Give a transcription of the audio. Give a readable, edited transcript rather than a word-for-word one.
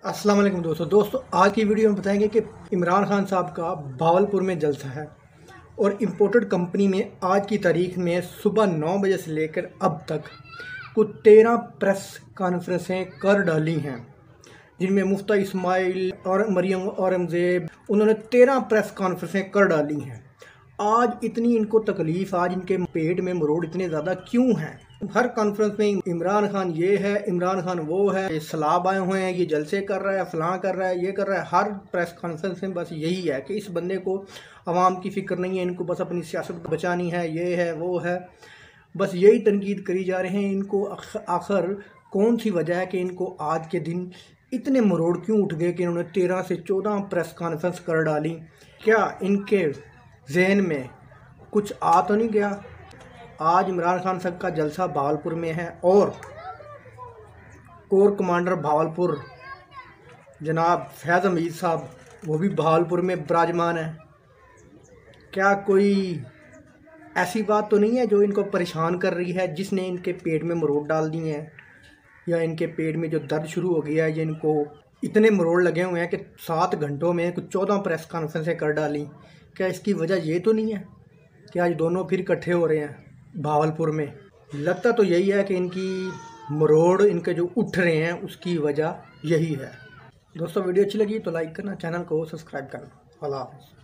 अस्सलाम वालेकुम दोस्तों आज की वीडियो में बताएंगे कि इमरान खान साहब का भावलपुर में जलसा है और इम्पोर्टेड कंपनी में आज की तारीख में सुबह 9 बजे से लेकर अब तक कुछ 13 प्रेस कॉन्फ्रेंसें कर डाली हैं, जिनमें मुफ्ता इस्माइल और मरियम औरंगज़ेब उन्होंने 13 प्रेस कॉन्फ्रेंसें कर डाली हैं। आज इतनी इनको तकलीफ़, आज इनके पेट में मरोड़ इतने ज़्यादा क्यों हैं? हर कॉन्फ्रेंस में इमरान खान ये है, इमरान खान वो है, ये सलाब आए हुए हैं, ये जलसे कर रहा है, फलां कर रहा है, ये कर रहा है। हर प्रेस कॉन्फ्रेंस में बस यही है कि इस बंदे को आवाम की फ़िक्र नहीं है, इनको बस अपनी सियासत बचानी है, ये है वो है, बस यही तनकीद करी जा रहे हैं। इनको आखिर कौन सी वजह है कि इनको आज के दिन इतने मरोड़ क्यों उठ गए कि इन्होंने 13 से 14 प्रेस कॉन्फ्रेंस कर डाली? क्या इनके जहन में कुछ आ तो नहीं गया? आज इमरान खान साहब का जलसा भावलपुर में है और कोर कमांडर भावलपुर जनाब फैज़ हमीद साहब वो भी भावलपुर में विराजमान है। क्या कोई ऐसी बात तो नहीं है जो इनको परेशान कर रही है, जिसने इनके पेट में मरोड़ डाल दिए हैं, या इनके पेट में जो दर्द शुरू हो गया है, या इनको इतने मरोड़ लगे हुए हैं कि 7 घंटों में कुछ 14 प्रेस कॉन्फ्रेंसें कर डाली? क्या इसकी वजह ये तो नहीं है कि आज दोनों फिर इकट्ठे हो रहे हैं भावलपुर में? लगता तो यही है कि इनकी मरोड़, इनके जो उठ रहे हैं, उसकी वजह यही है। दोस्तों वीडियो अच्छी लगी तो लाइक करना, चैनल को सब्सक्राइब करना। अल्लाह हाफ़िज़।